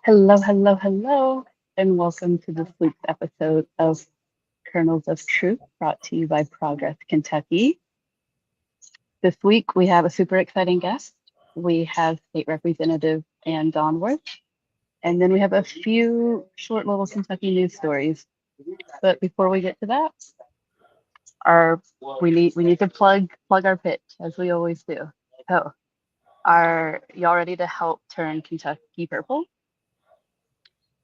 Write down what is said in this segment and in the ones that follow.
Hello, hello, hello, and welcome to this week's episode of Kernels of Truth, brought to you by Progress Kentucky. This week we have a super exciting guest. We have State Representative Ann Donworth, and then we have a few short little Kentucky news stories. But before we get to that, our we need to plug our pitch as we always do. So, are y'all ready to help turn Kentucky purple?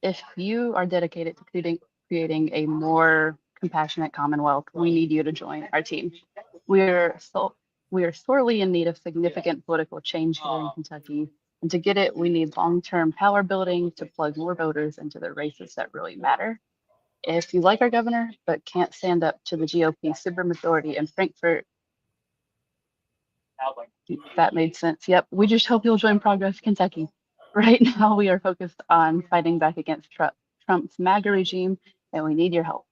If you are dedicated to creating a more compassionate Commonwealth, we need you to join our team. We're so we are sorely in need of significant political change here in Kentucky. And to get it, we need long-term power building to plug more voters into the races that really matter. If you like our governor but can't stand up to the GOP supermajority in Frankfurt, that made sense. Yep, we just hope you'll join Progress Kentucky. Right now, we are focused on fighting back against Trump's MAGA regime, and we need your help,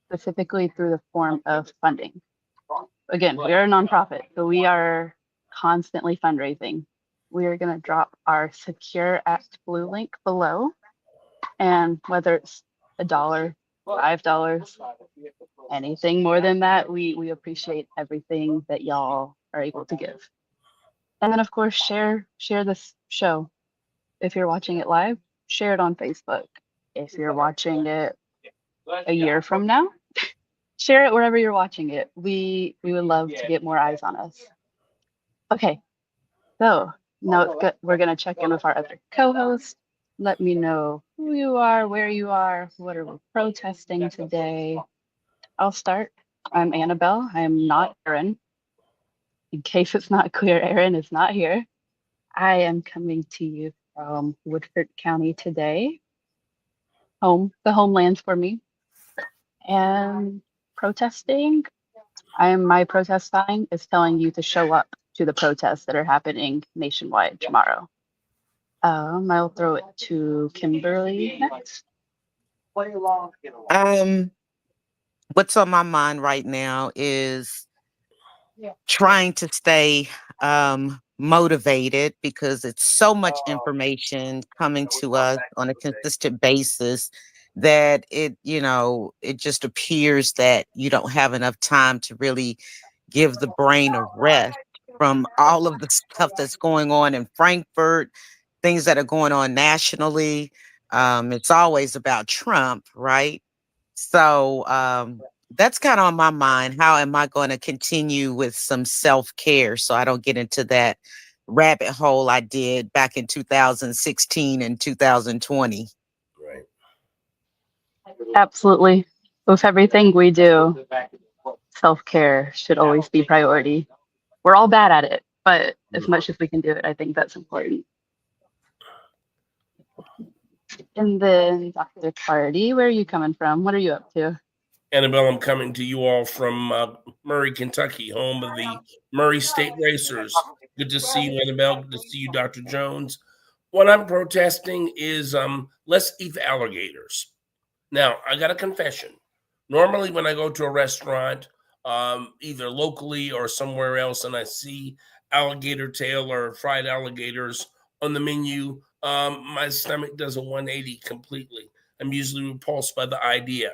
specifically through the form of funding. Again, we are a nonprofit, so we are constantly fundraising. We are going to drop our Secure Act Blue link below, and whether it's $1, $5, anything more than that, we appreciate everything that y'all are able to give. And then, of course, share this show. If you're watching it live, share it on Facebook. If you're watching it a year from now, share it wherever you're watching it. We would love to get more eyes on us. Okay, so now it's good. We're gonna check in with our other co-hosts. Let me know who you are, where you are, what are we protesting today. I'll start. I'm Annabel. I am not Erin. In case it's not clear, Erin is not here. I am coming to you from Woodford County today, the homeland for me, and protesting. My protest sign is telling you to show up to the protests that are happening nationwide tomorrow. I'll throw it to Kimberly next. Um, what's on my mind right now is trying to stay motivated because it's so much information coming to us on a consistent basis that it just appears that you don't have enough time to really give the brain a rest from all of the stuff that's going on in Frankfurt, things that are going on nationally. It's always about Trump, right? So that's kind of on my mind. How am I going to continue with some self-care so I don't get into that rabbit hole I did back in 2016 and 2020? Right. Absolutely. With everything we do, self-care should always be priority. We're all bad at it, but as much as we can do it, I think that's important. And then Dr. Clardy, where are you coming from? What are you up to? Annabel, I'm coming to you all from Murray, Kentucky, home of the Murray State Racers. Good to see you, Annabel. Good to see you, Dr. Jones. What I'm protesting is let's eat the alligators. Now, I got a confession. Normally, when I go to a restaurant, either locally or somewhere else, and I see alligator tail or fried alligators on the menu, my stomach does a 180 completely. I'm usually repulsed by the idea.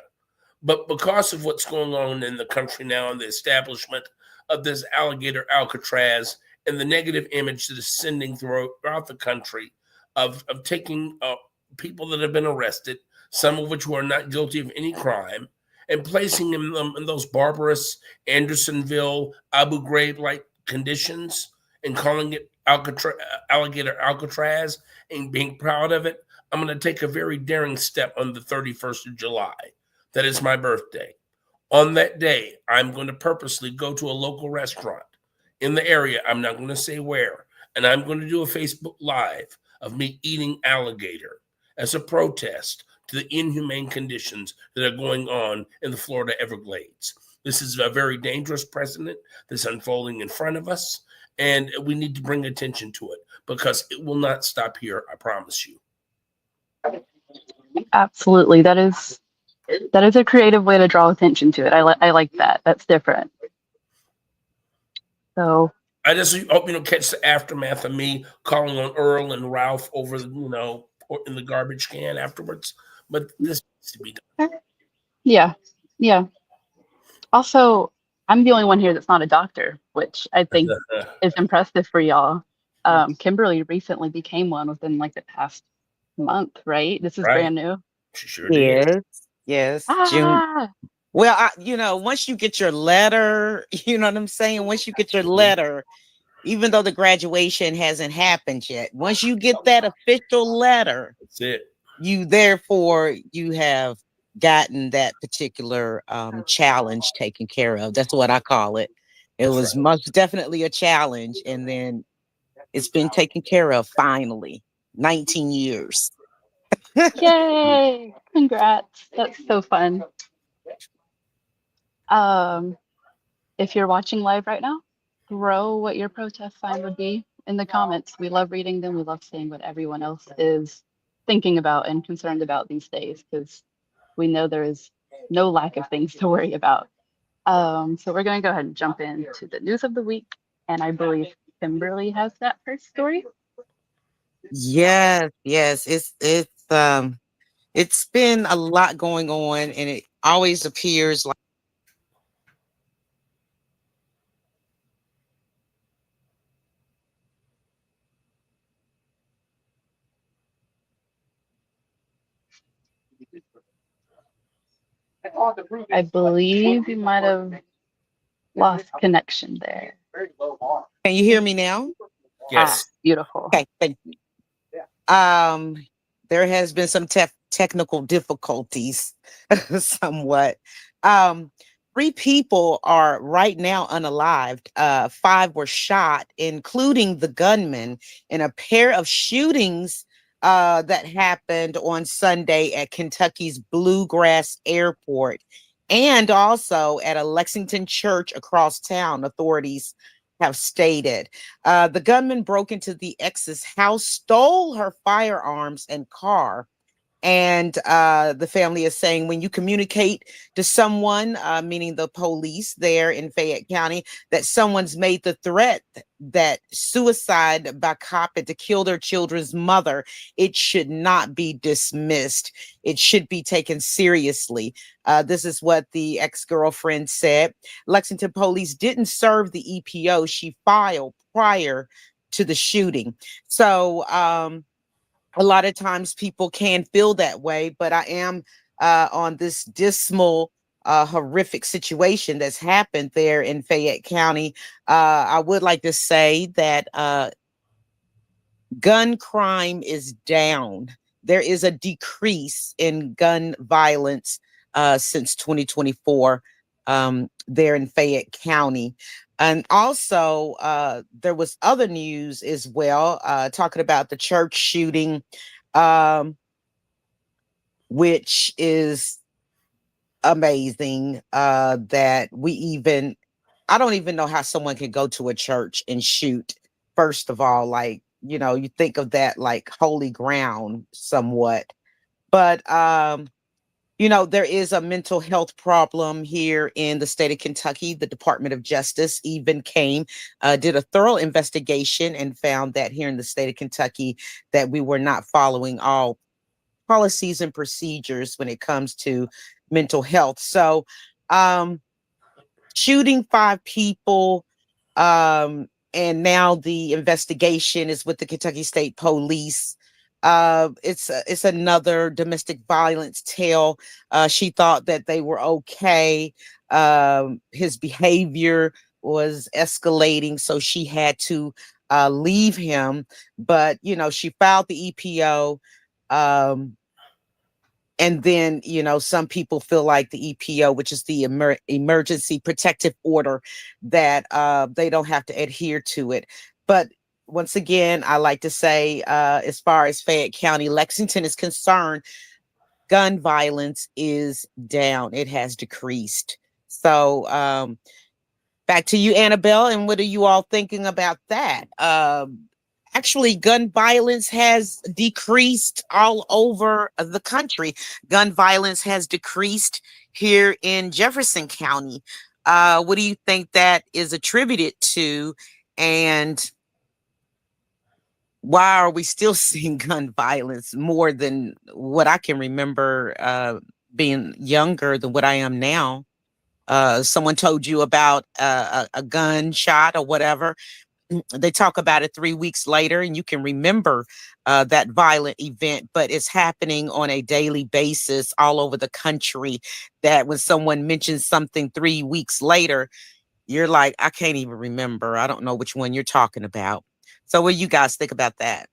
But because of what's going on in the country now and the establishment of this alligator Alcatraz and the negative image that is sending throughout the country of taking people that have been arrested, some of which were not guilty of any crime, and placing them in those barbarous Andersonville, Abu Ghraib-like conditions and calling it alligator Alcatraz and being proud of it, I'm going to take a very daring step on the 31st of July. That is my birthday. On that day, I'm going to purposely go to a local restaurant in the area. I'm not going to say where. And I'm going to do a Facebook Live of me eating alligator as a protest to the inhumane conditions that are going on in the Florida Everglades. This is a very dangerous precedent that's unfolding in front of us, and we need to bring attention to it because it will not stop here, I promise you. Absolutely. That is a creative way to draw attention to it. I like that. That's different. So I just hope you don't catch the aftermath of me calling on Earl and Ralph over, in the garbage can afterwards. But this needs to be Yeah. Yeah. Also, I'm the only one here that's not a doctor, which I think done. is impressive for y'all. Kimberly recently became one within like the past month, right? This is Right. brand new. She sure did. Yes, yes, June. Ah, Well, once you get your letter, you know what I'm saying? Once you get your Mhm. letter, even though the graduation hasn't happened yet, once you get that official letter, That's it. you have gotten that particular challenge taken care of. That's what I call it. It That's was right. most definitely a challenge, and then it's been taken care of finally. 19 years. yay! Congrats. That's so fun. Um, if you're watching live right now, throw what your protest sign would be in the comments. We love reading them. We love seeing what everyone else is thinking about and concerned about these days because we know there is no lack of things to worry about. So we're going to go ahead and jump into the news of the week. And I believe Kimberly has that first story. Yes, yes. It's been a lot going on, and it always appears like I believe you might have lost connection there. can you hear me now? Ah, Yes. beautiful. Okay, thank you. There has been some technical difficulties somewhat. Um, 3 people are right now unalived. 5 were shot, including the gunman, in a pair of shootings that happened on Sunday at Kentucky's Bluegrass Airport and also at a Lexington church across town, authorities have stated. The gunman broke into the ex's house, stole her firearms and car. And the family is saying when you communicate to someone, meaning the police there in Fayette County, that someone's made the threat that suicide by cop and to kill their children's mother, it should not be dismissed. It should be taken seriously. This is what the ex-girlfriend said. Lexington police didn't serve the EPO she filed prior to the shooting. So, a lot of times people can feel that way, but I am on this dismal, horrific situation that's happened there in Fayette County. I would like to say that gun crime is down. There is a decrease in gun violence since 2024 there in Fayette County. And also, there was other news as well, talking about the church shooting, um, which is amazing. That I don't even know how someone can go to a church and shoot. First of all, like, you think of that like holy ground somewhat. But there is a mental health problem here in the state of Kentucky. The Department of Justice even did a thorough investigation and found that here in the state of Kentucky that we were not following all policies and procedures when it comes to mental health. So, shooting 5 people, and now the investigation is with the Kentucky State Police. It's another domestic violence tale. She thought that they were okay. His behavior was escalating, so she had to leave him. But she filed the EPO. And then, some people feel like the EPO, which is the emergency protective order, that they don't have to adhere to it. But once again, I like to say, as far as Fayette County, Lexington is concerned, gun violence is down. It has decreased. So, back to you, Annabelle. And what are you all thinking about that? Actually, gun violence has decreased all over the country. Gun violence has decreased here in Jefferson County. What do you think that is attributed to? And why are we still seeing gun violence more than what I can remember being younger than what I am now? Someone told you about a gunshot or whatever. They talk about it 3 weeks later, and you can remember that violent event, but it's happening on a daily basis all over the country. That when someone mentions something 3 weeks later, you're like, I can't even remember. I don't know which one you're talking about. So what do you guys think about that?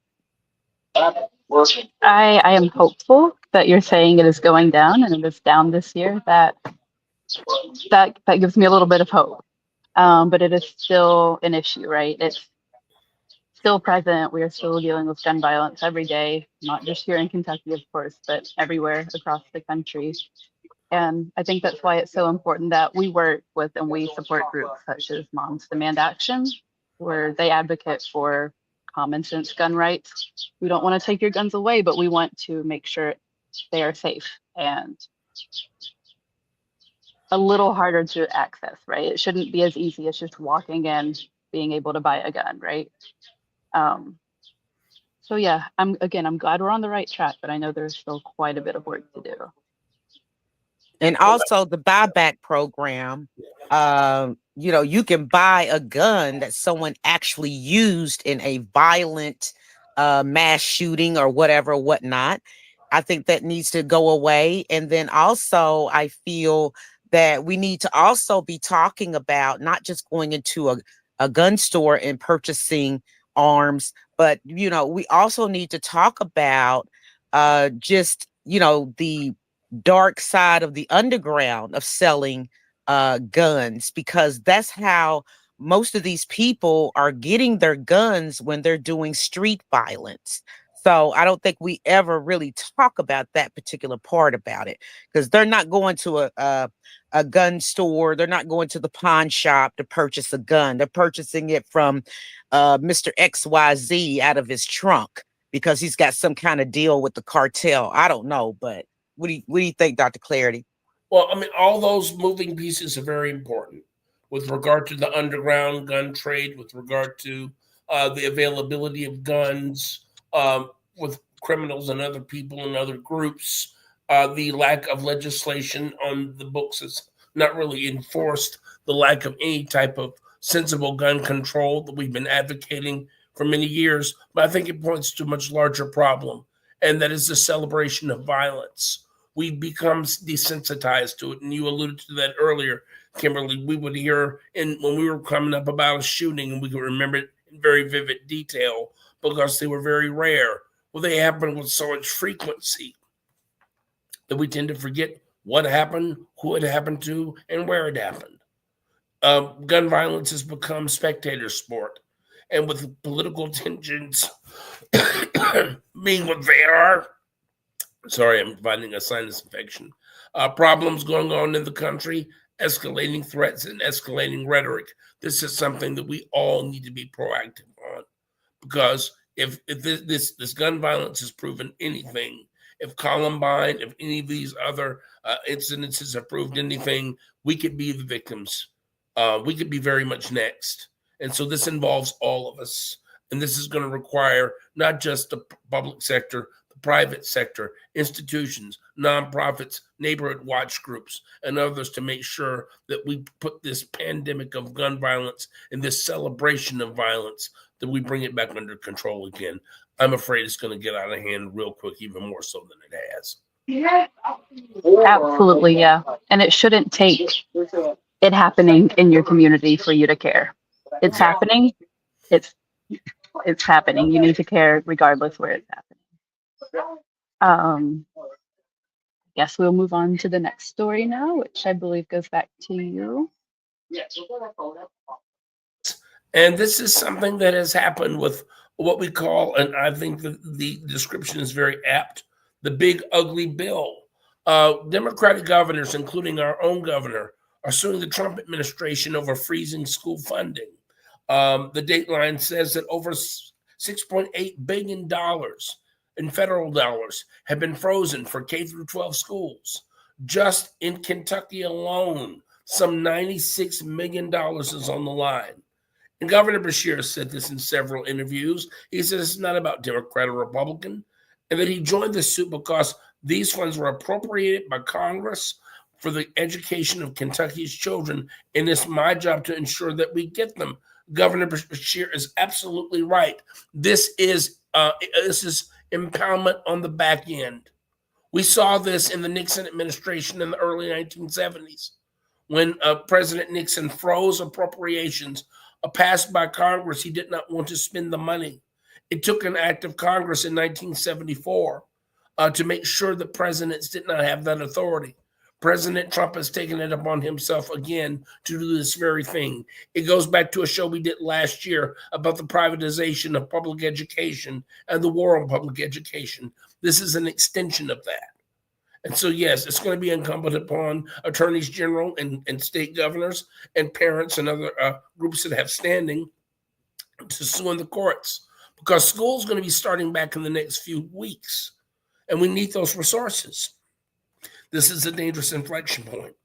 I am hopeful that you're saying it is going down and it is down this year. That gives me a little bit of hope. But it is still an issue, right? It's still present. We are still dealing with gun violence every day, not just here in Kentucky, of course, but everywhere across the country. And I think that's why it's so important that we work with and we support groups such as Moms Demand Action, where they advocate for common sense gun rights. We don't want to take your guns away, but we want to make sure they are safe and a little harder to access, right? It shouldn't be as easy as just walking in, being able to buy a gun, right? So yeah, I'm glad we're on the right track, but I know there's still quite a bit of work to do. And also the buyback program. You can buy a gun that someone actually used in a violent mass shooting or whatnot. I think that needs to go away. And then also I feel that we need to also be talking about not just going into a gun store and purchasing arms, but we also need to talk about just the dark side of the underground of selling guns, because that's how most of these people are getting their guns when they're doing street violence. So I don't think we ever really talk about that particular part about it, because they're not going to a gun store. They're not going to the pawn shop to purchase a gun. They're purchasing it from Mr. XYZ out of his trunk because he's got some kind of deal with the cartel. I don't know, but what do you think, Dr. Clardy? Well, I mean, all those moving pieces are very important with regard to the underground gun trade, with regard to the availability of guns with criminals and other people and other groups, the lack of legislation on the books is not really enforced, the lack of any type of sensible gun control that we've been advocating for many years. But I think it points to a much larger problem, and that is the celebration of violence. We become desensitized to it. And you alluded to that earlier, Kimberly. We would hear when we were coming up about a shooting, and we could remember it in very vivid detail because they were very rare. Well, they happen with so much frequency that we tend to forget what happened, who it happened to, and where it happened. Gun violence has become spectator sport. And with political tensions being what they are, sorry, I'm finding a sinus infection. Problems going on in the country, escalating threats and escalating rhetoric. This is something that we all need to be proactive on, because if this gun violence has proven anything, if Columbine, if any of these other incidences have proved anything, we could be the victims. We could be very much next. And so this involves all of us. And this is going to require not just the public sector, the private sector, institutions, nonprofits, neighborhood watch groups, and others to make sure that we put this pandemic of gun violence and this celebration of violence, that we bring it back under control again. I'm afraid it's going to get out of hand real quick, even more so than it has. Absolutely, yeah. And it shouldn't take it happening in your community for you to care. It's happening. It's happening. You need to care regardless where it's happening. Yes, we'll move on to the next story now, which I believe goes back to you. And this is something that has happened with what we call, and I think the description is very apt, the big ugly bill. Democratic governors, including our own governor, are suing the Trump administration over freezing school funding. The Dateline says that over $6.8 billion in federal dollars have been frozen for K through 12 schools. Just in Kentucky alone, some $96 million is on the line. And Governor Beshear said this in several interviews. He said it's not about Democrat or Republican, and that he joined the suit because these funds were appropriated by Congress for the education of Kentucky's children, and it's my job to ensure that we get them. Governor Beshear is absolutely right. This is empowerment on the back end. We saw this in the Nixon administration in the early 1970s when President Nixon froze appropriations passed by Congress. He did not want to spend the money. It took an act of Congress in 1974 to make sure that presidents did not have that authority. President Trump has taken it upon himself again to do this very thing. It goes back to a show we did last year about the privatization of public education and the war on public education. This is an extension of that. And so, yes, it's going to be incumbent upon attorneys general and state governors and parents and other groups that have standing to sue in the courts, because school is going to be starting back in the next few weeks, and we need those resources. This is a dangerous inflection point.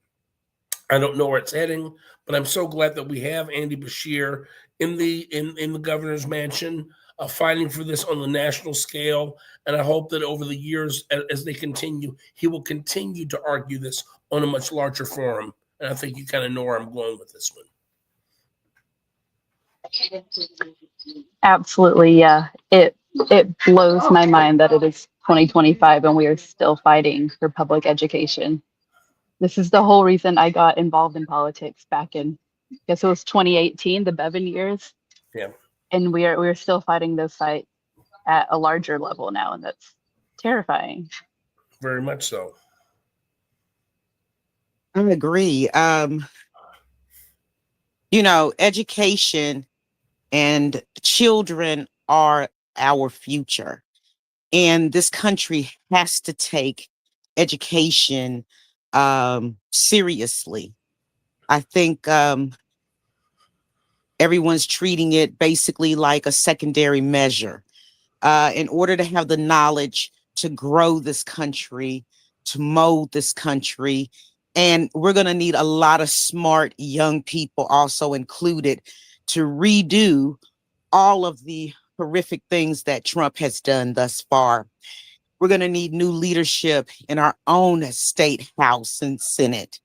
I don't know where it's heading, but I'm so glad that we have Andy Beshear in the governor's mansion, fighting for this on the national scale. And I hope that over the years, as they continue, he will continue to argue this on a much larger forum. And I think you kind of know where I'm going with this one. Absolutely, yeah. It blows my mind that it is 2025 and we are still fighting for public education. This is the whole reason I got involved in politics back in, I guess it was 2018, the Bevan years. Yeah. And we're still fighting those fights at a larger level now, and that's terrifying. Very much so. I agree. Education and children are our future. And this country has to take education seriously. I think everyone's treating it basically like a secondary measure. In order to have the knowledge to grow this country, to mold this country, and we're going to need a lot of smart young people also included to redo all of the horrific things that Trump has done thus far. We're going to need new leadership in our own state house and Senate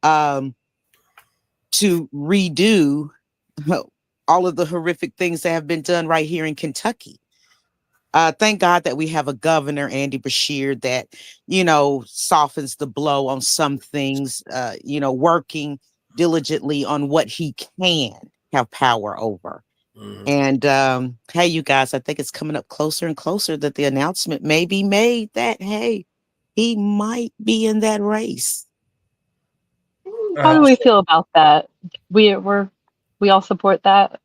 to redo all of the horrific things that have been done right here in Kentucky. Thank God that we have a governor, Andy Beshear, that, softens the blow on some things, working diligently on what he can have power over. Mm-hmm. And hey, you guys, I think it's coming up closer and closer that the announcement may be made that, hey, he might be in that race. How do we feel about that? We all support that.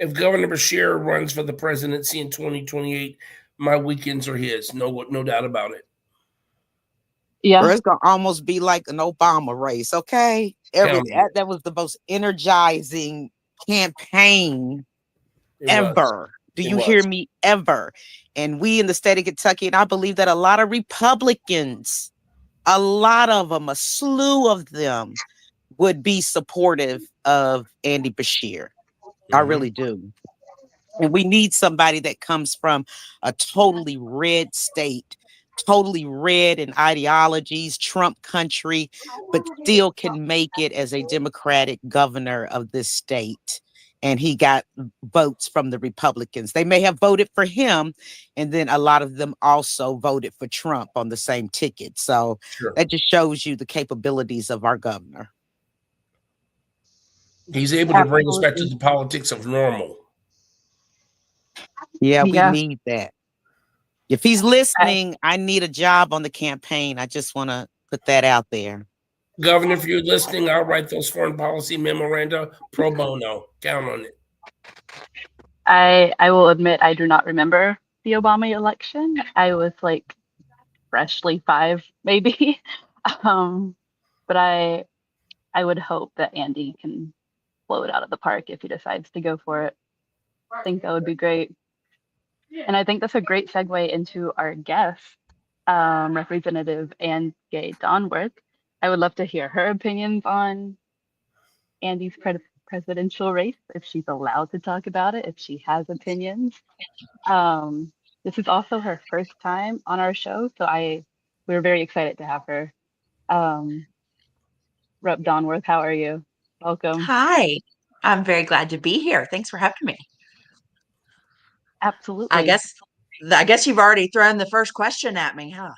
If Governor Beshear runs for the presidency in 2028, my weekends are his. No doubt about it. Yeah. Or it's going to almost be like an Obama race, okay? That was the most energizing campaign ever. Do you hear me? Ever. And we in the state of Kentucky, and I believe that a lot of Republicans, a lot of them, a slew of them, would be supportive of Andy Beshear. I really do. And we need somebody that comes from a totally red state, totally red in ideologies, Trump country, but still can make it as a Democratic governor of this state. And he got votes from the Republicans. They may have voted for him, and then a lot of them also voted for Trump on the same ticket. So that just shows you the capabilities of our governor. He's able to bring us back to the politics of normal. Yeah, we need that. If he's listening, I need a job on the campaign. I just want to put that out there. Governor, if you're listening, I'll write those foreign policy memoranda pro bono. Count on it. I will admit I do not remember the Obama election. I was like freshly 5, maybe. But I would hope that Andy can blow it out of the park if he decides to go for it. I think that would be great. And I think that's a great segue into our guest, Representative Ann Gay Donworth. I would love to hear her opinions on Andy's presidential race, if she's allowed to talk about it, if she has opinions. Um, this is also her first time on our show, so we're very excited to have her. Um, Rep. Donworth, how are you? Welcome. Hi, I'm very glad to be here. Thanks for having me. I Absolutely. guess I guess you've already thrown the first question at me, huh?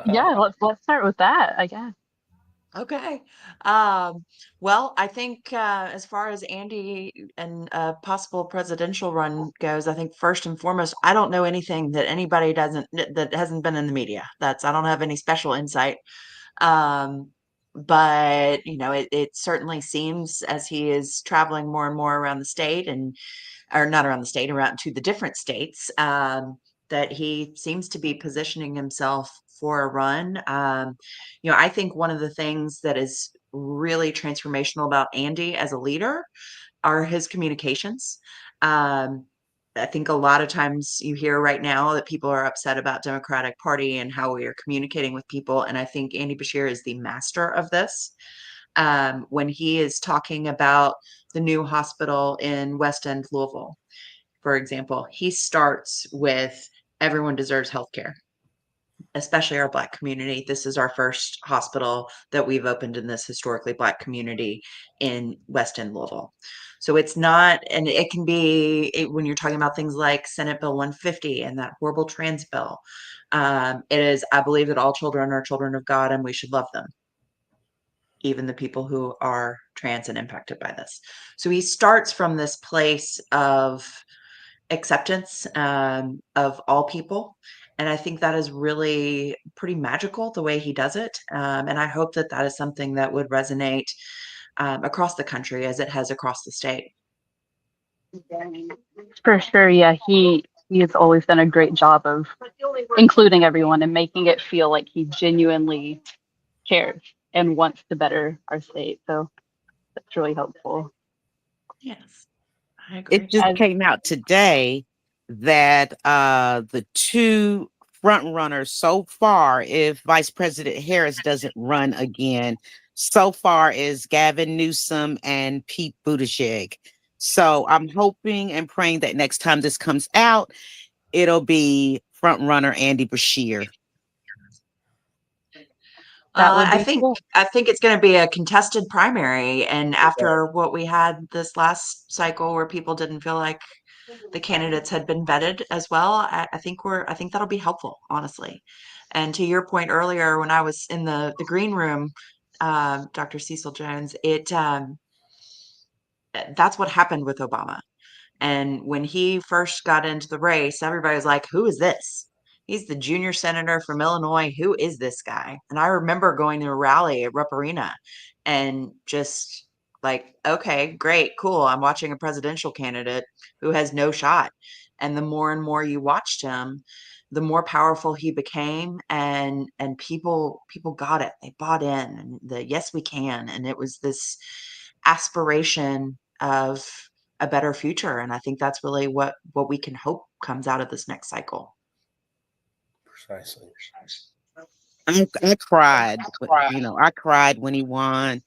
Yeah, let's start with that, I guess. Okay. Um, well, I think as far as Andy and a possible presidential run goes, I think first and foremost, I don't know anything that anybody doesn't that hasn't been in the media. I don't have any special insight. Um, but it certainly seems as he is traveling more and more around the state or not around the state, around to the different states, that he seems to be positioning himself for a run. I think one of the things that is really transformational about Andy as a leader are his communications. Um, I think a lot of times you hear right now that people are upset about Democratic Party and how we are communicating with people. And I think Andy Bashir is the master of this. When he is talking about the new hospital in West End, Louisville, for example, he starts with everyone deserves health care, especially our Black community. This is our first hospital that we've opened in this historically Black community in West End, Louisville. So it's not, and it can be when you're talking about things like Senate Bill 150 and that horrible trans bill. It is, I believe that all children are children of God and we should love them, even the people who are trans and impacted by this. So he starts from this place of acceptance of all people. And I think that is really pretty magical the way he does it. And I hope that that is something that would resonate across the country as it has across the state. For sure, yeah, he has always done a great job of including everyone and making it feel like he genuinely cares and wants to better our state. So that's really helpful. Yes, I It agree. just came out today that the two front runners so far, if Vice President Harris doesn't run again, so far is Gavin Newsom and Pete Buttigieg. So I'm hoping and praying that next time this comes out, it'll be front runner Andy Bashir. That would I be think cool. I think it's going to be a contested primary, and after what we had this last cycle, where people didn't feel like the candidates had been vetted as well, I think that'll be helpful, honestly. And to your point earlier, when I was in the green room, Dr. Cecil-Jones, that's what happened with Obama. And when he first got into the race, everybody was like, who is this? He's the junior senator from Illinois. Who is this guy? And I remember going to a rally at Rupp Arena and just like, okay, great, cool. I'm watching a presidential candidate who has no shot. And the more and more you watched him, the more powerful he became, and people got it. They bought in, and the yes we can. And it was this aspiration of a better future. And I think that's really what we can hope comes out of this next cycle. Precisely. I cried, I cried when he won.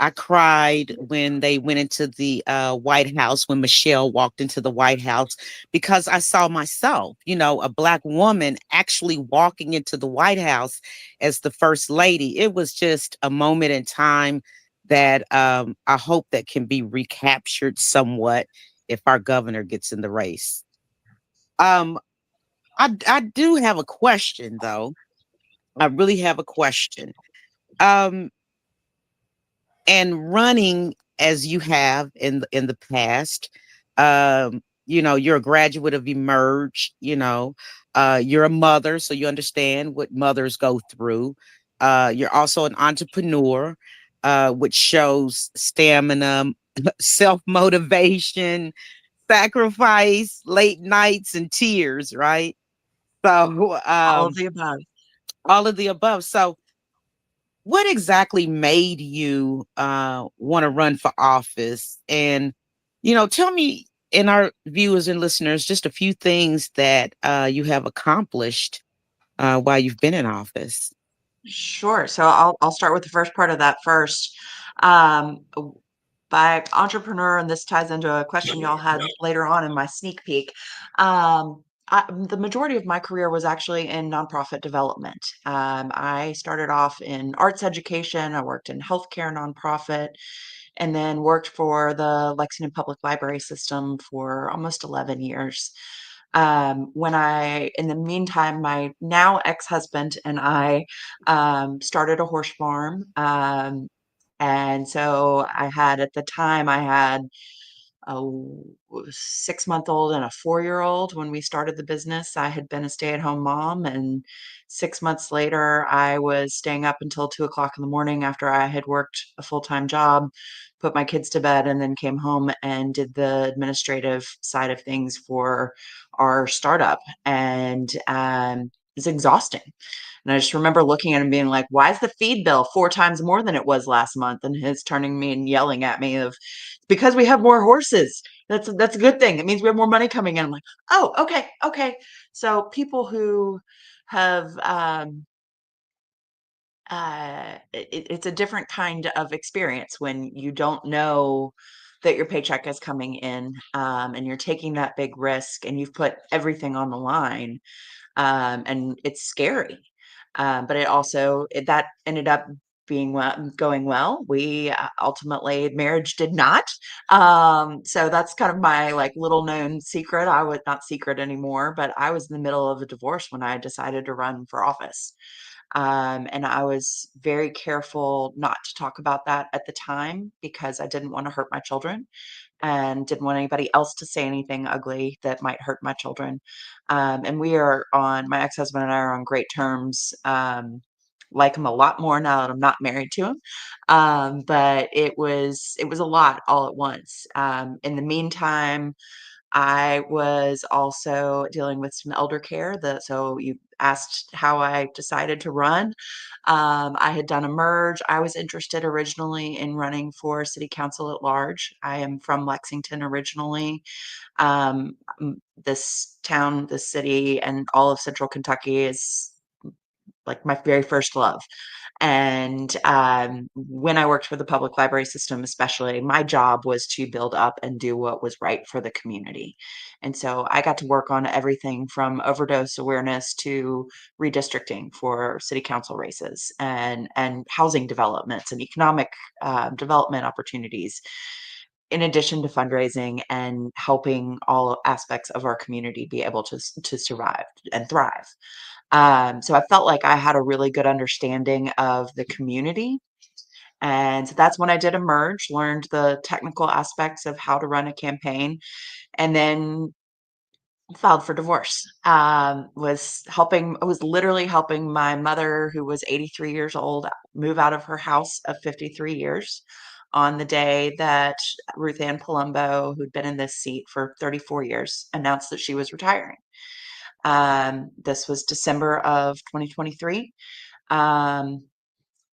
I cried when they went into the White House, when Michelle walked into the White House, because I saw myself, a Black woman actually walking into the White House as the first lady. It was just a moment in time that I hope that can be recaptured somewhat if our governor gets in the race. I do have a question, though. I really have a question. Um, and running as you have in the past, you're a graduate of Emerge, you're a mother, so you understand what mothers go through. You're also an entrepreneur, which shows stamina, self-motivation, sacrifice, late nights and tears, right? So All of the above. all of the above. So what exactly made you want to run for office? And, tell me and our viewers and listeners just a few things that you have accomplished while you've been in office. Sure. So I'll start with the first part of that first. Um, by entrepreneur, and this ties into a question y'all had later on in my sneak peek. The majority of my career was actually in nonprofit development. I started off in arts education. I worked in healthcare nonprofit, and then worked for the Lexington Public Library System for almost 11 years. In the meantime, my now ex-husband and I started a horse farm. And so at the time, I had a 6-month-old and a 4-year-old when we started the business. I had been a stay-at-home mom, and 6 months later, I was staying up until 2 o'clock in the morning after I had worked a full-time job, put my kids to bed, and then came home and did the administrative side of things for our startup. And it's exhausting. And I just remember looking at him being like, why is the feed bill 4 times more than it was last month? And his turning me and yelling at me of, because we have more horses. That's a good thing. It means we have more money coming in. I'm like, oh, okay. So people who have it's a different kind of experience when you don't know that your paycheck is coming in, and you're taking that big risk and you've put everything on the line, and it's scary. But that ended up going well. We ultimately, marriage did not. So that's kind of my like little known secret. I was not secret anymore, but I was in the middle of a divorce when I decided to run for office. And I was very careful not to talk about that at the time because I didn't want to hurt my children and didn't want anybody else to say anything ugly that might hurt my children. And my ex-husband and I are on great terms. Like him a lot more now that I'm not married to him. But it was a lot all at once. In the meantime, I was also dealing with some elder care. So you asked how I decided to run. I had done a merge. I was interested originally in running for city council at large. I am from Lexington originally. This town, this city, and all of central Kentucky is like my very first love. And when I worked for the public library system, especially, my job was to build up and do what was right for the community. And so I got to work on everything from overdose awareness to redistricting for city council races and housing developments and economic development opportunities, in addition to fundraising and helping all aspects of our community be able to survive and thrive. So I felt like I had a really good understanding of the community. And so that's when I did emerge, learned the technical aspects of how to run a campaign, and then filed for divorce. I was literally helping my mother, who was 83 years old, move out of her house of 53 years on the day that Ruth Ann Palumbo, who'd been in this seat for 34 years, announced that she was retiring. This was December of 2023.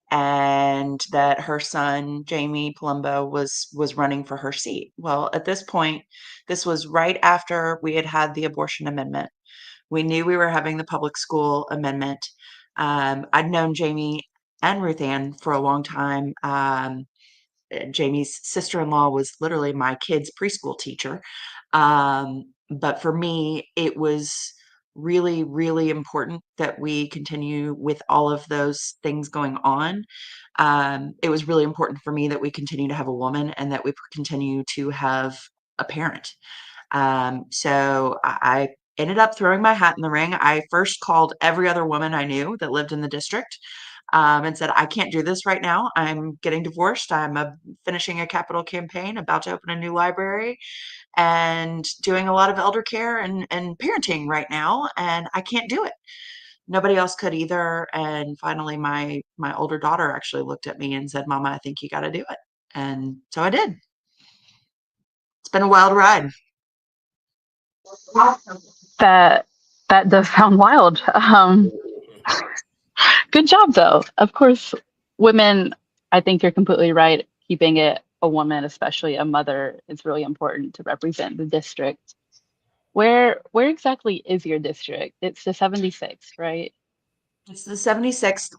And that her son, Jamie Palumbo, was running for her seat. Well, at this point, this was right after we had the abortion amendment. We knew we were having the public school amendment. I'd known Jamie and Ruth Ann for a long time. Jamie's sister-in-law was literally my kid's preschool teacher. But for me, it was really, really important that we continue with all of those things going on. It was really important for me that we continue to have a woman and that we continue to have a parent. So I ended up throwing my hat in the ring. I first called every other woman I knew that lived in the district, and said, I can't do this right now. I'm getting divorced. I'm finishing a capital campaign, about to open a new library, and doing a lot of elder care and parenting right now. And I can't do it. Nobody else could either. And finally, my older daughter actually looked at me and said, Mama, I think you got to do it. And so I did. It's been a wild ride. That does sound wild. Good job, though. Of course, women, I think you're completely right. Keeping it a woman, especially a mother, is really important to represent the district. Where exactly is your district? It's the 76th, right? It's the 76th,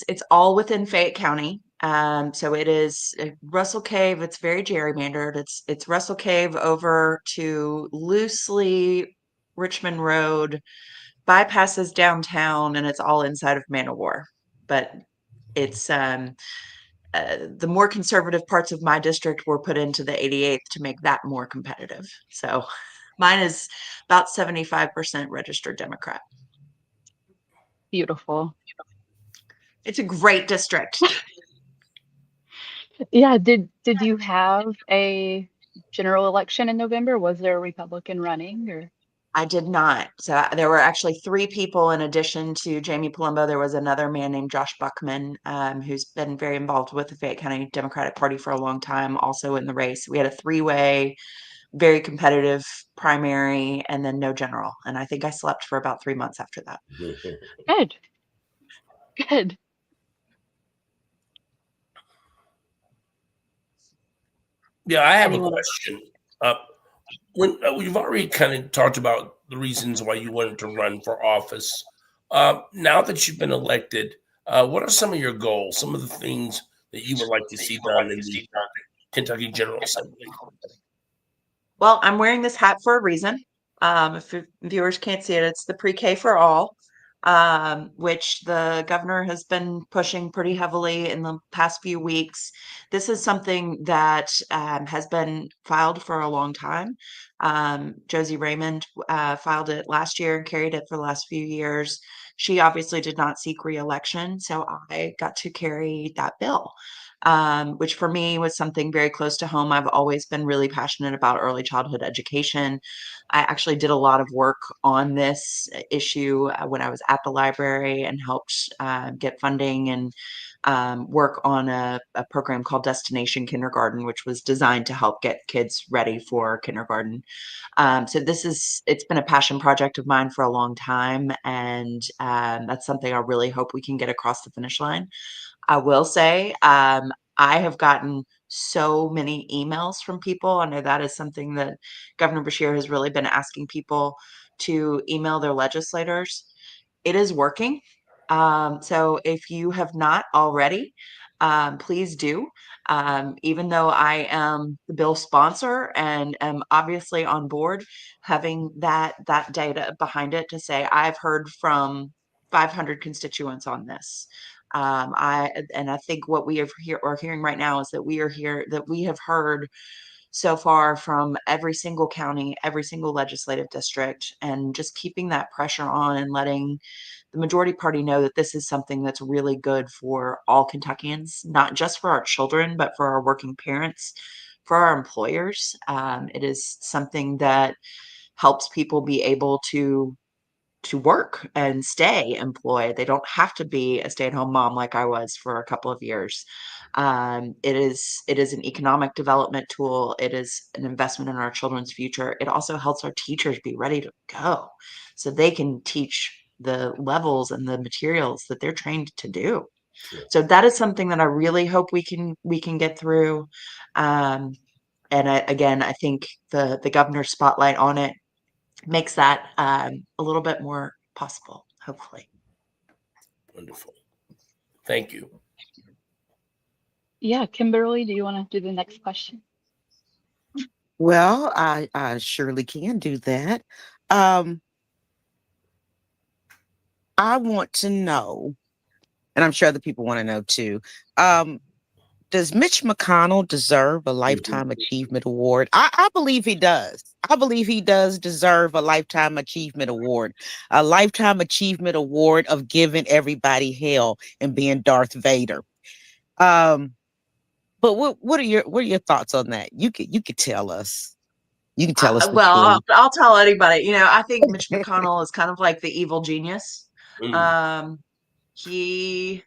it's all within Fayette County. So it is Russell Cave. It's very gerrymandered. It's Russell Cave over to loosely Richmond Road, bypasses downtown, and it's all inside of Man of War. But it's the more conservative parts of my district were put into the 88th to make that more competitive. So mine is about 75% registered Democrat. Beautiful. It's a great district. Yeah, did you have a general election in November? Was there a Republican running or? I did not. So there were actually three people in addition to Jamie Palumbo. There was another man named Josh Buckman, who's been very involved with the Fayette County Democratic Party for a long time, also in the race. We had a three-way, very competitive primary, and then no general. And I think I slept for about 3 months after that. Good. Good. Yeah, I have Anyone a else? question. When we've already kind of talked about the reasons why you wanted to run for office. Now that you've been elected, what are some of your goals? Some of the things that you would like to see done in the Kentucky General Assembly? Well, I'm wearing this hat for a reason. If viewers can't see it, it's the pre-K for all, which the governor has been pushing pretty heavily in the past few weeks. This is something that has been filed for a long time. Josie Raymond filed it last year and carried it for the last few years. She obviously did not seek re-election, so I got to carry that bill, which for me was something very close to home. I've always been really passionate about early childhood education. I actually did a lot of work on this issue when I was at the library and helped get funding and work on a program called Destination Kindergarten, which was designed to help get kids ready for kindergarten. So it's been a passion project of mine for a long time, and that's something I really hope we can get across the finish line. I will say, I have gotten so many emails from people. I know that is something that Governor Bashir has really been asking people to email their legislators. It is working. So if you have not already, please do. Even though I am the bill sponsor and am obviously on board, having that data behind it to say I've heard from 500 constituents on this. I think what are hearing right now is that we have heard so far from every single county, every single legislative district, and just keeping that pressure on and letting the majority party know that this is something that's really good for all Kentuckians, not just for our children, but for our working parents, for our employers. It is something that helps people be able to work and stay employed. They don't have to be a stay-at-home mom like I was for a couple of years. It is an economic development tool. It is an investment in our children's future. It also helps our teachers be ready to go so they can teach the levels and the materials that they're trained to do. Sure. So that is something that I really hope we can get through. Again, I think the governor's spotlight on it makes that a little bit more possible, hopefully. Wonderful. Thank you. Yeah, Kimberly, do you want to do the next question? Well, I surely can do that. Um, I want to know, and I'm sure other people want to know too. Does Mitch McConnell deserve a Lifetime Achievement Award? I believe he does. I believe he does deserve a Lifetime Achievement Award, a Lifetime Achievement Award of giving everybody hell and being Darth Vader. But what are your thoughts on that? You could tell us. You can tell us the Well, truth. I'll tell anybody. I think Mitch McConnell is kind of like the evil genius. Um, he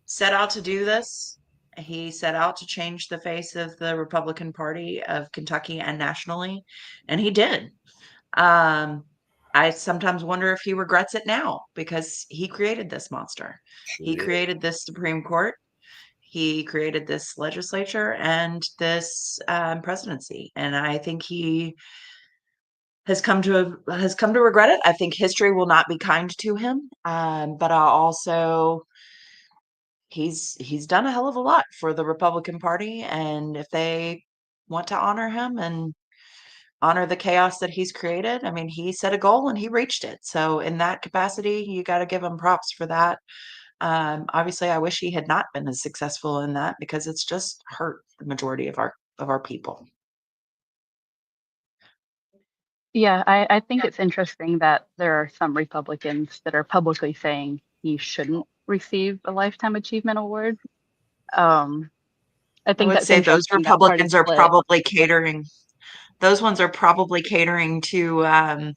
set out to do this. He set out to change the face of the Republican Party of Kentucky and nationally, and he did. Um, I sometimes wonder if he regrets it now because he created this monster. He created this Supreme Court. He created this legislature and this presidency, and I think he has come to regret it. I think history will not be kind to him, but I also he's done a hell of a lot for the Republican Party, and if they want to honor him and honor the chaos that he's created, I mean, he set a goal and he reached it. So in that capacity, you got to give him props for that. Obviously, I wish he had not been as successful in that because it's just hurt the majority of our people. Yeah, I think it's interesting that there are some Republicans that are publicly saying he shouldn't receive a Lifetime Achievement Award. I I think would that's say those interesting, that party Republicans are split. probably catering. Those ones are probably catering to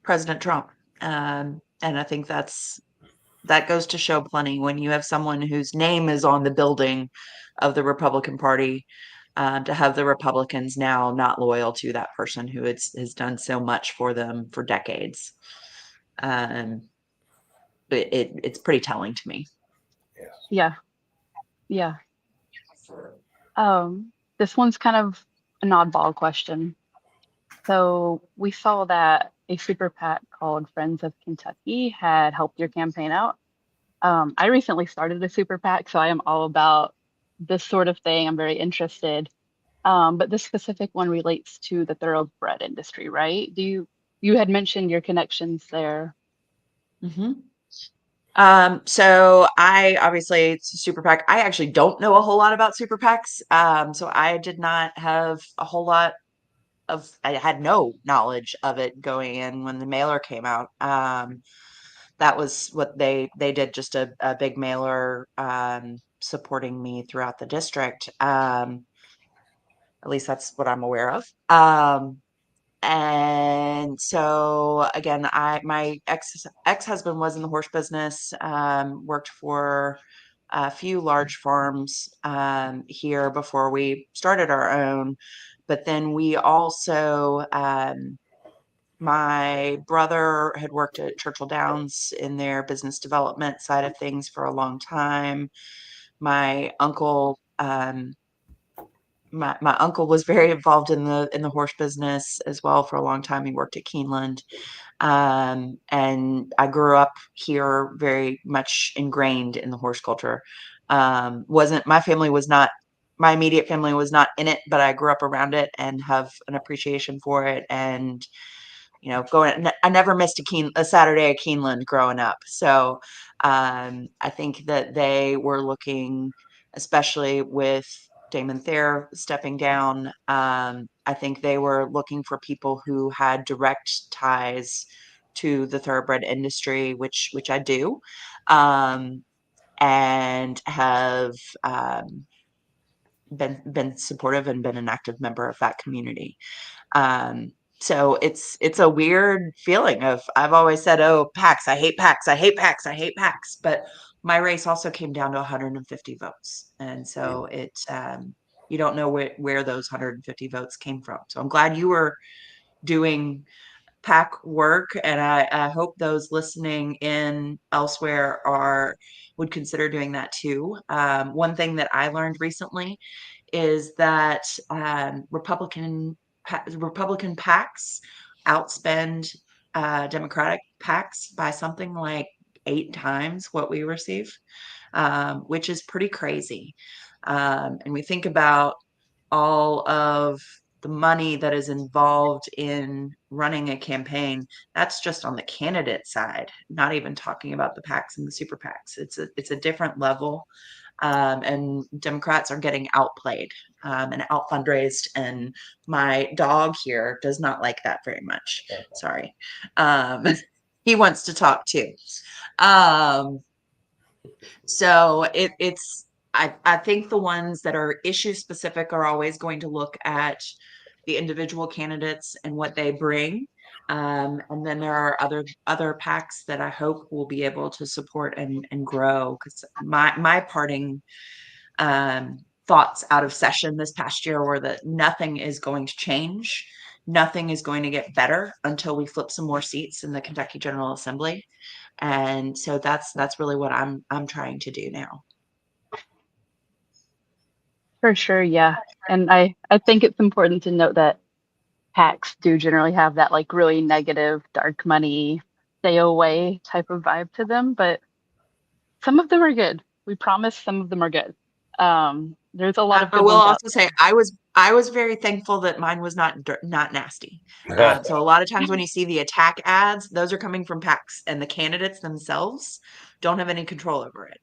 President Trump, and I think that goes to show plenty when you have someone whose name is on the building of the Republican Party. To have the Republicans now not loyal to that person who has done so much for them for decades, um, it's pretty telling to me. Yeah, yeah. This one's kind of an oddball question. So we saw that a super PAC called Friends of Kentucky had helped your campaign out. I recently started a super PAC, so I am all about this sort of thing. I'm very interested. But this specific one relates to the thoroughbred industry, right? You had mentioned your connections there. hmm So I obviously it's a super PAC. I actually don't know a whole lot about super PACs. So I did not have a whole lot I had no knowledge of it going in when the mailer came out. That was what they did, just a big mailer supporting me throughout the district. At least that's what I'm aware of. And so again, my ex-husband was in the horse business, worked for a few large farms here before we started our own. But then we also my brother had worked at Churchill Downs in their business development side of things for a long time. My uncle, my uncle was very involved in the horse business as well for a long time. He worked at Keeneland, and I grew up here very much ingrained in the horse culture. Wasn't my family was not my immediate family was not in it, but I grew up around it and have an appreciation for it. And I never missed a Saturday at Keeneland growing up. So I think that they were looking, especially with Damon Thayer stepping down. I think they were looking for people who had direct ties to the thoroughbred industry, which I do, and have been supportive and been an active member of that community. Um, so it's a weird feeling of I've always said, oh, PACs, I hate PACs, I hate PACs, I hate PACs. But my race also came down to 150 votes. And so you don't know where those 150 votes came from. So I'm glad you were doing PAC work, and I hope those listening in elsewhere would consider doing that too. One thing that I learned recently is that Republican PACs outspend Democratic PACs by something like 8 times what we receive, which is pretty crazy. And we think about all of the money that is involved in running a campaign. That's just on the candidate side, not even talking about the PACs and the super PACs. It's a different level. And Democrats are getting outplayed and out fundraised. And my dog here does not like that very much. Sorry. He wants to talk too. Um, so I think the ones that are issue specific are always going to look at the individual candidates and what they bring. And then there are other PACs that I hope will be able to support and grow. Because my parting thoughts out of session this past year were that nothing is going to change. Nothing is going to get better until we flip some more seats in the Kentucky General Assembly. And so that's really what I'm trying to do now. For sure, yeah. And I think it's important to note that PACs do generally have that like really negative, dark money, stay away type of vibe to them, but some of them are good. We promise some of them are good. There's a lot of I good will ones out also say I was very thankful that mine was not nasty. So a lot of times when you see the attack ads, those are coming from PACs, and the candidates themselves don't have any control over it.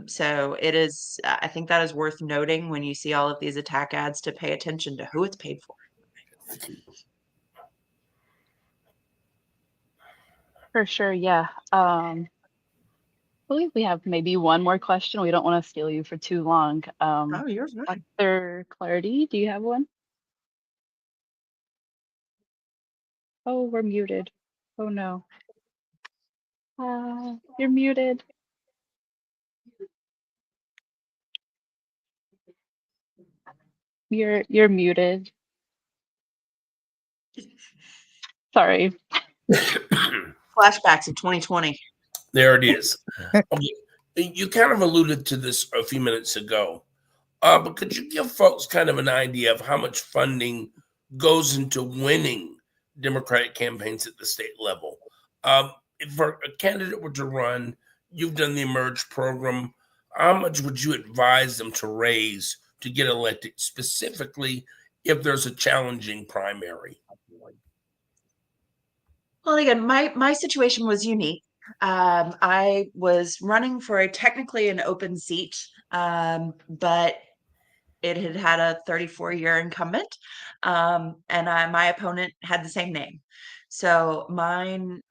So it is. I think that is worth noting when you see all of these attack ads to pay attention to who it's paid for. for sure. Yeah. I believe we have maybe one more question. We don't want to steal you for too long. Oh, you're fine. Dr. Clardy, do you have one? Oh, we're muted. Oh no. You're muted. You're muted. Sorry. Flashbacks of 2020. There it is. Okay. You kind of alluded to this a few minutes ago, but could you give folks kind of an idea of how much funding goes into winning Democratic campaigns at the state level? If a candidate were to run, you've done the Emerge program, how much would you advise them to raise to get elected, specifically if there's a challenging primary? Well, again, my situation was unique. I was running for technically an open seat, but it had a 34-year incumbent, and my opponent had the same name. So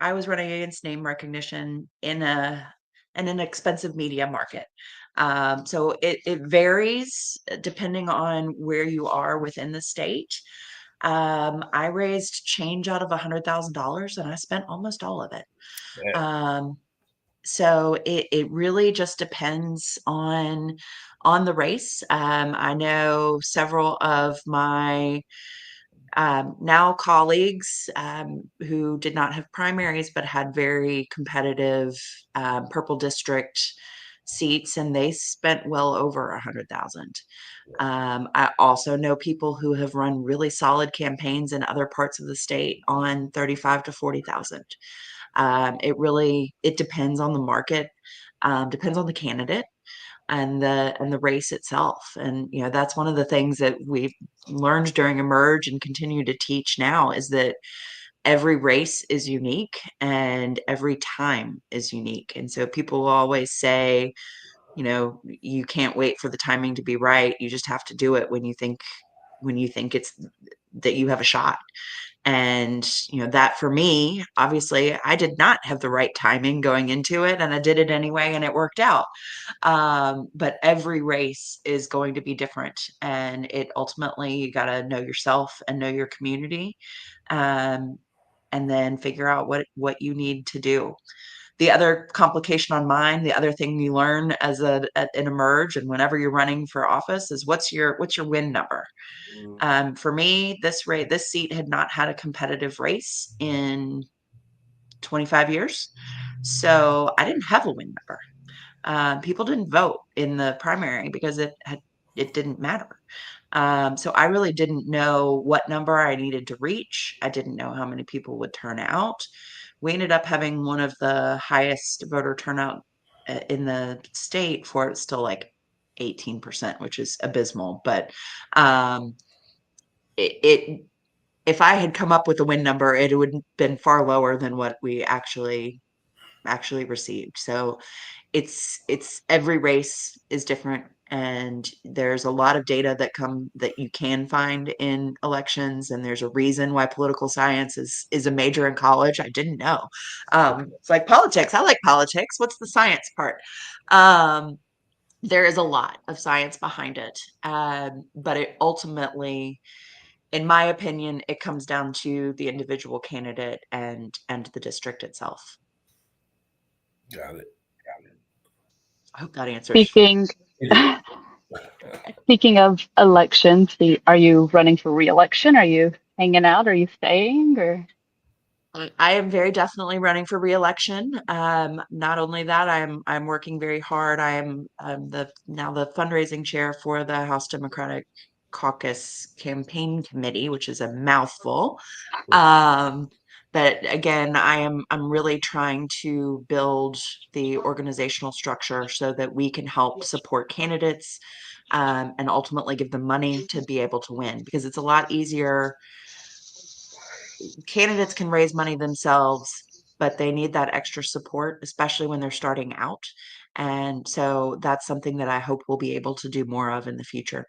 I was running against name recognition in an expensive media market. So it varies depending on where you are within the state. I raised change out of $100,000, and I spent almost all of it. Yeah. So it really just depends on the race. I know several of my now colleagues who did not have primaries but had very competitive purple district seats, and they spent well over 100,000. I also know people who have run really solid campaigns in other parts of the state on 35 to 40,000. It depends on the market, depends on the candidate and the race itself. And that's one of the things that we've learned during Emerge and continue to teach now, is that every race is unique and every time is unique. And so people will always say, you can't wait for the timing to be right. You just have to do it when you think it's that you have a shot. And that for me, obviously, I did not have the right timing going into it, and I did it anyway, and it worked out. But every race is going to be different, and it ultimately, you got to know yourself and know your community, um, and then figure out what you need to do. The other complication on mine, the other thing you learn as an Emerge, and whenever you're running for office, is what's your win number. For me, this seat had not had a competitive race in 25 years, so I didn't have a win number. People didn't vote in the primary because it didn't matter. So I really didn't know what number I needed to reach. I didn't know how many people would turn out. We ended up having one of the highest voter turnout in the state for it, still like 18%, which is abysmal. But um, it if I had come up with a win number, it would have been far lower than what we actually received. So it's every race is different, and there's a lot of data that you can find in elections, and there's a reason why political science is a major in college. I didn't know. It's like politics. I like politics. What's the science part? There is a lot of science behind it, but it ultimately, in my opinion, it comes down to the individual candidate and the district itself. Got it. I hope that answers. Speaking It speaking of elections, are you running for re-election? Are you hanging out? Are you staying? Or I am very definitely running for re-election. Not only that, I'm working very hard. I'm now the fundraising chair for the House Democratic Caucus Campaign Committee, which is a mouthful. Um, But again, I'm really trying to build the organizational structure so that we can help support candidates, and ultimately give them money to be able to win, because it's a lot easier. Candidates can raise money themselves, but they need that extra support, especially when they're starting out. And so that's something that I hope we'll be able to do more of in the future.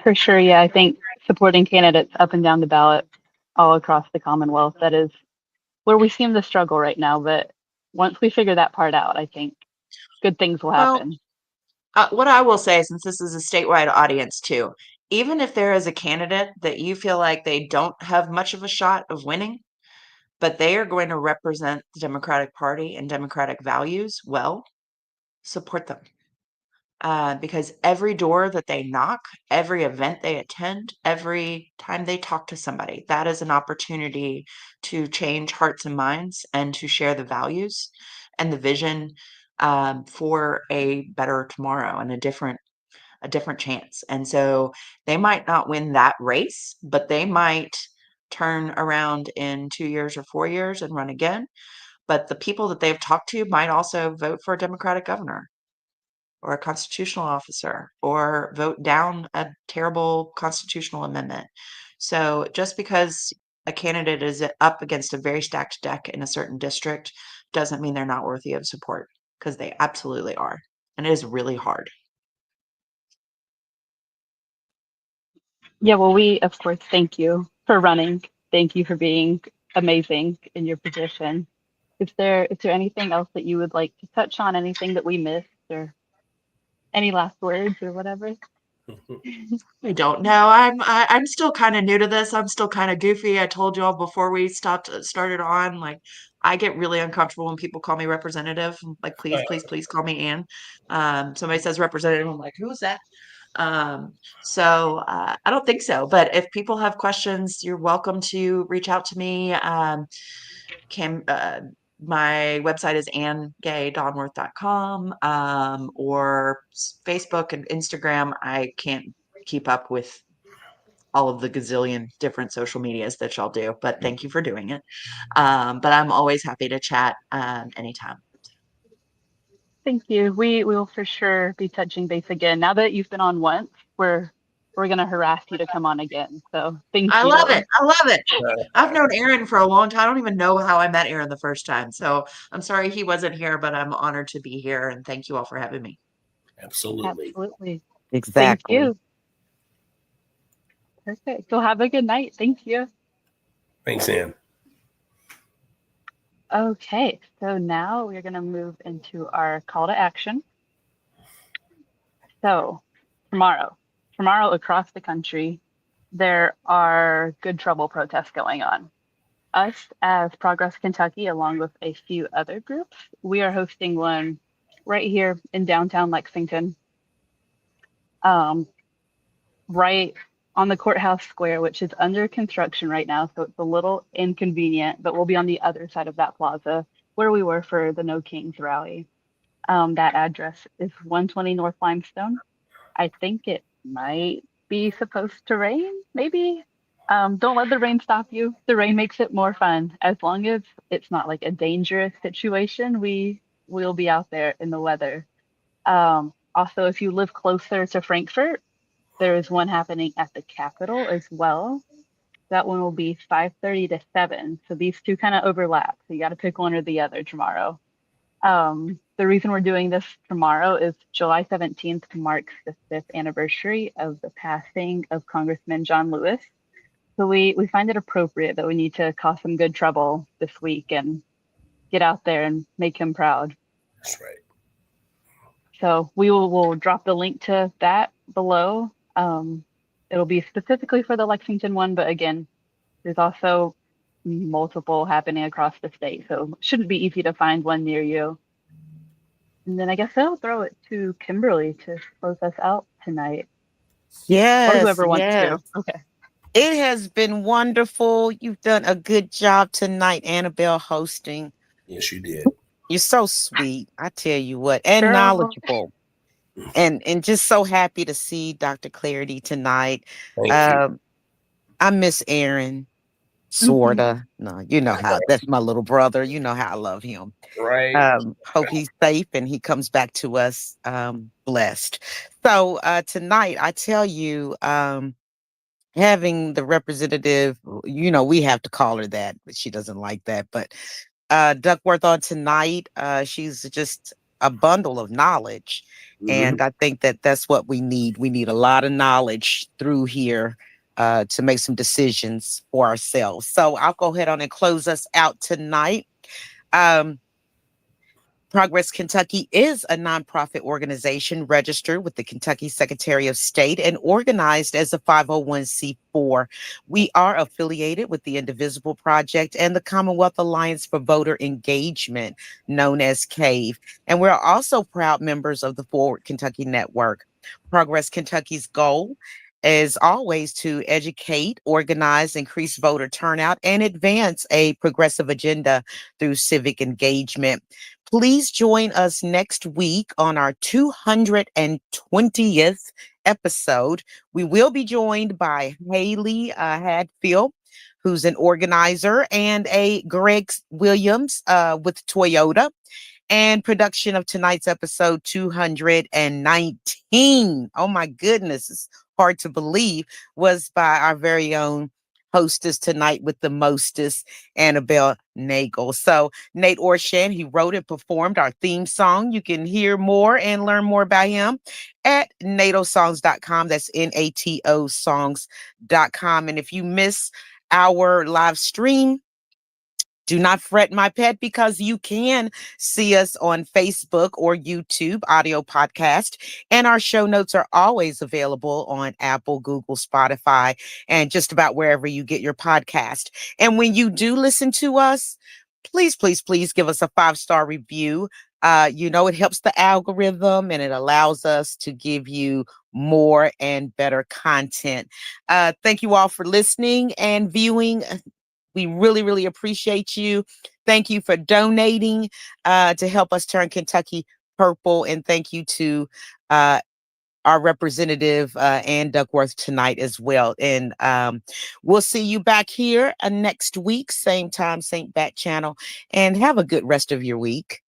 For sure, yeah. I think supporting candidates up and down the ballot all across the Commonwealth, that is where we seem to struggle right now. But once we figure that part out, I think good things will Well, happen. what I will say, since this is a statewide audience too, even if there is a candidate that you feel like they don't have much of a shot of winning, but they are going to represent the Democratic Party and Democratic values well, support them. Because every door that they knock, every event they attend, every time they talk to somebody, that is an opportunity to change hearts and minds and to share the values and the vision, for a better tomorrow and a different chance. And so they might not win that race, but they might turn around in 2 years or 4 years and run again. But the people that they've talked to might also vote for a Democratic governor or a constitutional officer or vote down a terrible constitutional amendment. So just because a candidate is up against a very stacked deck in a certain district doesn't mean they're not worthy of support, because they absolutely are. And it is really hard. Yeah, well, we of course thank you for running. Thank you for being amazing in your position. Is there anything else that you would like to touch on? Anything that we missed, or any last words or whatever? I don't know. I'm still kind of new to this. I'm still kind of goofy. I told you all before we started on, like, I get really uncomfortable when people call me representative. Like, please, please, please call me Ann. Somebody says representative, I'm like, who is that? I don't think so. But if people have questions, you're welcome to reach out to me. Cam, my website is angaydonworth.com, or Facebook and Instagram. I can't keep up with all of the gazillion different social medias that y'all do, but thank you for doing it. But I'm always happy to chat, anytime. Thank you. We will for sure be touching base again. Now that you've been on once, we're gonna harass you to come on again. So thank I love you. it. I love it. I've known Aaron for a long time. I don't even know how I met Aaron the first time. So I'm sorry he wasn't here, but I'm honored to be here. And thank you all for having me. Absolutely. Absolutely. Thank Exactly. you. Perfect. So have a good night. Thank you. Thanks, Ann. Okay, so now we're going to move into our call to action. So tomorrow across the country, there are good trouble protests going on. Us as Progress Kentucky, along with a few other groups, we are hosting one right here in downtown Lexington, right on the courthouse square, which is under construction right now. So it's a little inconvenient, but we'll be on the other side of that plaza where we were for the No Kings rally. That address is 120 North Limestone. I think it might be supposed to rain, maybe. Don't let the rain stop you. The rain makes it more fun. As long as it's not like a dangerous situation, will be out there in the weather. Also, if you live closer to Frankfurt, there is one happening at the Capitol as well. That one will be 5:30 to 7. So these two kind of overlap. So you got to pick one or the other tomorrow. The reason we're doing this tomorrow is July 17th marks the 5th anniversary of the passing of Congressman John Lewis. So we find it appropriate that we need to cause some good trouble this week and get out there and make him proud. That's right. So we'll drop the link to that below. It'll be specifically for the Lexington one, but again, there's also multiple happening across the state, so it shouldn't be easy to find one near you. And then I guess I'll throw it to Kimberly to close us out tonight, or Yes, whoever wants yes. to. Okay. It has been wonderful. You've done a good job tonight, Annabelle, hosting. Yes, you did. You're so sweet, I tell you what, and Girl. knowledgeable. And just so happy to see Dr. Clardy tonight. Thank you. I miss Aaron. Mhm. Sorta. No, you know how that's my little brother. You know how I love him. Right. Hope he's safe and he comes back to us blessed. So tonight, I tell you, having the representative, we have to call her that, but she doesn't like that. But Duckworth on tonight, she's just a bundle of knowledge. And I think that that's what we need. We need a lot of knowledge through here to make some decisions for ourselves. So I'll go ahead on and close us out tonight. Um, Progress Kentucky is a nonprofit organization registered with the Kentucky Secretary of State and organized as a 501c4. We are affiliated with the Indivisible Project and the Commonwealth Alliance for Voter Engagement, known as CAVE. And we're also proud members of the Forward Kentucky Network. Progress Kentucky's goal is always to educate, organize, increase voter turnout, and advance a progressive agenda through civic engagement. Please join us next week on our 220th episode. We will be joined by Haley Hadfield, who's an organizer, and a Greg Williams with Toyota. And production of tonight's episode 219. Oh my goodness, it's hard to believe, was by our very own hostess tonight with the mostest, Annabel Nagel. So Nate Orshan, he wrote and performed our theme song. You can hear more and learn more about him at natosongs.com. That's NATO songs.com. And if you miss our live stream, do not fret, my pet, because you can see us on Facebook or YouTube audio podcast. And our show notes are always available on Apple, Google, Spotify, and just about wherever you get your podcast. And when you do listen to us, please, please, please give us a 5-star review. It helps the algorithm and it allows us to give you more and better content. Thank you all for listening and viewing. We really, really appreciate you. Thank you for donating to help us turn Kentucky purple. And thank you to our representative, Ann Duckworth, tonight as well. And we'll see you back here next week, same time, same bat channel. And have a good rest of your week.